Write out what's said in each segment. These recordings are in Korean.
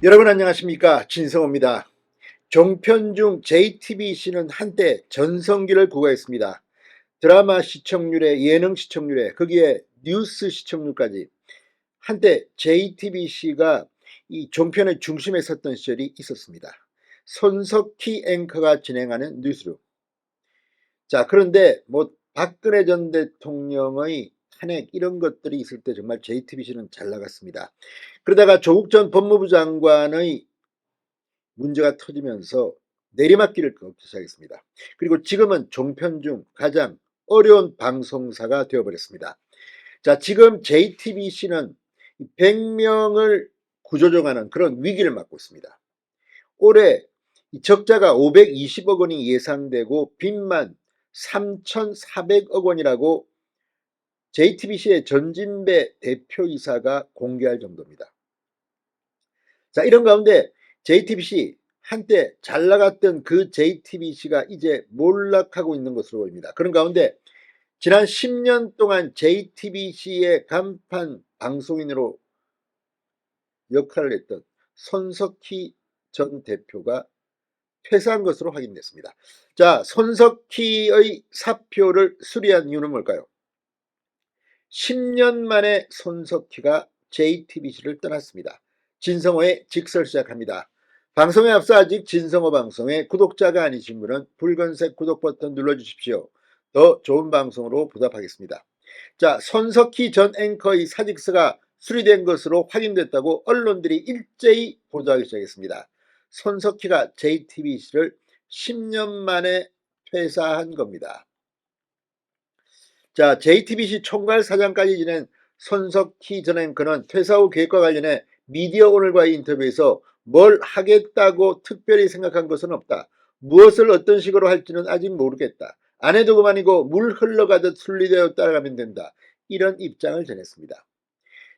여러분 안녕하십니까, 진성호입니다. 종편중 JTBC는 한때 전성기를 구가했습니다. 드라마 시청률에 예능 시청률에 거기에 뉴스 시청률까지 한때 JTBC가 이 종편의 중심에 섰던 시절이 있었습니다. 손석희 앵커가 진행하는 뉴스룸. 자, 그런데 뭐 박근혜 전 대통령의 탄핵 이런 것들이 있을 때 정말 JTBC는 잘 나갔습니다. 그러다가 조국 전 법무부 장관의 문제가 터지면서 내리막길을 걷기 시작했습니다. 그리고 지금은 종편 중 가장 어려운 방송사가 되어버렸습니다. 자, 지금 JTBC는 100명을 구조조정하는 그런 위기를 맞고 있습니다. 올해 적자가 520억 원이 예상되고 빚만 3,400억 원이라고 JTBC의 전진배 대표이사가 공개할 정도입니다. 자, 이런 가운데 JTBC 한때 잘 나갔던 그 JTBC가 이제 몰락하고 있는 것으로 보입니다. 그런 가운데 지난 10년 동안 JTBC의 간판 방송인으로 역할을 했던 손석희 전 대표가 퇴사한 것으로 확인됐습니다. 자, 손석희의 사표를 수리한 이유는 뭘까요? 10년 만에 손석희가 JTBC를 떠났습니다. 진성호의 직설 시작합니다. 방송에 앞서 아직 진성호 방송의 구독자가 아니신 분은 붉은색 구독 버튼 눌러주십시오. 더 좋은 방송으로 보답하겠습니다. 자, 손석희 전 앵커의 사직서가 수리된 것으로 확인됐다고 언론들이 일제히 보도하기 시작했습니다. 손석희가 JTBC를 10년 만에 퇴사한 겁니다. 자, JTBC 총괄 사장까지 지낸 손석희 전 앵커는 퇴사 후 계획과 관련해 미디어 오늘과의 인터뷰에서 뭘 하겠다고 특별히 생각한 것은 없다. 무엇을 어떤 식으로 할지는 아직 모르겠다. 안 해도 그만이고 물 흘러가듯 순리대로 따라가면 된다. 이런 입장을 전했습니다.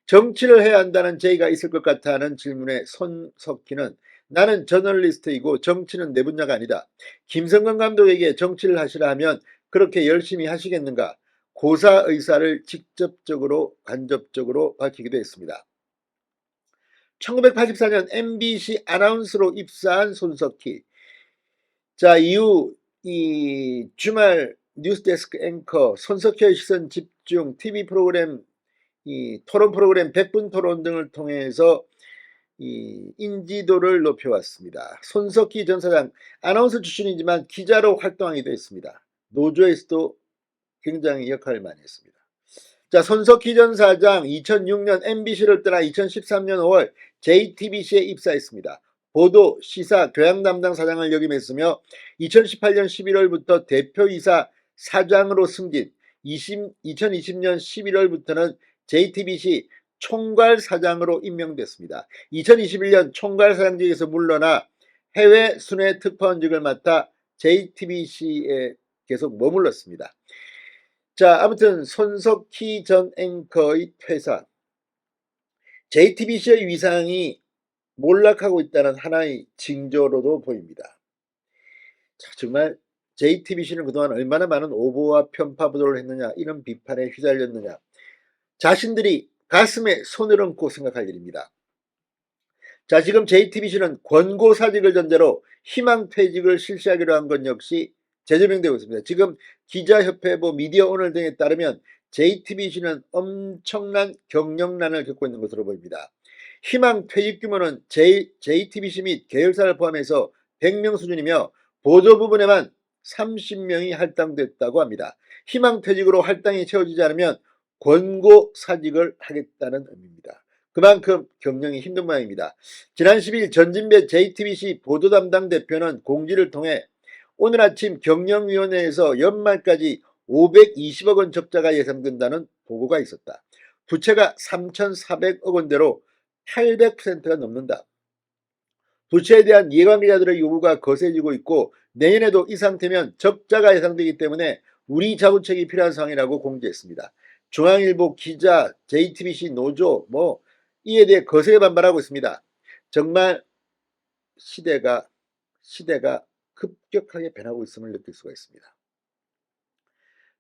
정치를 해야 한다는 제의가 있을 것 같아 하는 질문에 손석희는 나는 저널리스트이고 정치는 내 분야가 아니다. 김성근 감독에게 정치를 하시라 하면 그렇게 열심히 하시겠는가? 고사 의사를 직접적으로 간접적으로 밝히기도 했습니다. 1984년 MBC 아나운서로 입사한 손석희. 자, 이후 이 주말 뉴스데스크 앵커, 손석희의 시선 집중, TV 프로그램, 이 토론 프로그램 100분 토론 등을 통해서 이 인지도를 높여왔습니다. 손석희 전 사장, 아나운서 출신이지만 기자로 활동하기도 했습니다. 노조에서도 굉장히 역할을 많이 했습니다. 자, 손석희 전 사장 2006년 MBC를 떠나 2013년 5월 JTBC에 입사했습니다. 보도, 시사, 교양 담당 사장을 역임했으며 2018년 11월부터 대표이사 사장으로 승진, 2020년 11월부터는 JTBC 총괄 사장으로 임명됐습니다. 2021년 총괄 사장직에서 물러나 해외 순회 특파원직을 맡아 JTBC에 계속 머물렀습니다. 자, 아무튼 손석희 전 앵커의 퇴사, JTBC의 위상이 몰락하고 있다는 하나의 징조로도 보입니다. 자, 정말 JTBC는 그동안 얼마나 많은 오보와 편파 보도를 했느냐, 이런 비판에 휘말렸느냐, 자신들이 가슴에 손을 얹고 생각할 일입니다. 자, 지금 JTBC는 권고사직을 전제로 희망퇴직을 실시하기로 한 건 역시 재조명되고 있습니다. 지금 기자협회, 미디어 오늘 등에 따르면 JTBC는 엄청난 경영난을 겪고 있는 것으로 보입니다. 희망퇴직 규모는 JTBC 및 계열사를 포함해서 100명 수준이며 보조 부분에만 30명이 할당됐다고 합니다. 희망퇴직으로 할당이 채워지지 않으면 권고사직을 하겠다는 의미입니다. 그만큼 경영이 힘든 모양입니다. 지난 10일 전진배 JTBC 보도담당 대표는 공지를 통해 오늘 아침 경영위원회에서 연말까지 520억 원 적자가 예상된다는 보고가 있었다. 부채가 3,400억 원대로 800%가 넘는다. 부채에 대한 이해관계자들의 요구가 거세지고 있고 내년에도 이 상태면 적자가 예상되기 때문에 우리 자구책이 필요한 상황이라고 공지했습니다. 중앙일보 기자, JTBC 노조 이에 대해 거세게 반발하고 있습니다. 정말 시대가 급격하게 변하고 있음을 느낄 수가 있습니다.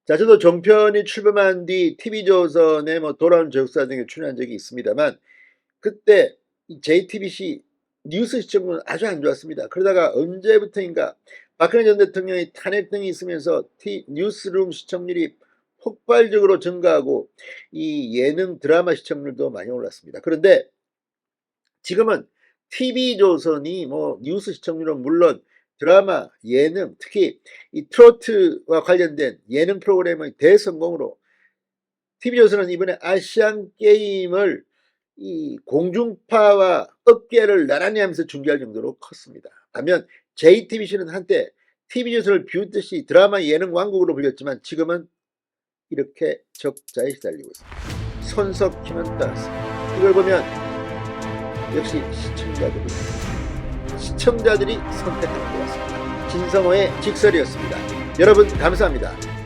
자, 저도 종편이 출범한 뒤 TV조선의 돌아온 저역사 등에 출연한 적이 있습니다만 그때 이 JTBC 뉴스 시청률은 아주 안 좋았습니다. 그러다가 언제부터인가 박근혜 전 대통령의 탄핵 등이 있으면서 뉴스룸 시청률이 폭발적으로 증가하고 이 예능 드라마 시청률도 많이 올랐습니다. 그런데 지금은 TV조선이 뭐 뉴스 시청률은 물론 드라마, 예능, 특히 이 트로트와 관련된 예능 프로그램의 대성공으로 TV조선은 이번에 아시안 게임을 이 공중파와 어깨를 나란히 하면서 중계할 정도로 컸습니다. 반면 JTBC는 한때 TV조선을 비웃듯이 드라마 예능 왕국으로 불렸지만 지금은 이렇게 적자에 시달리고 있습니다. 손석희만 따랐습니다. 이걸 보면 역시 시청자들이 선택하는 것 같습니다. 진성호의 직설이었습니다. 여러분 감사합니다.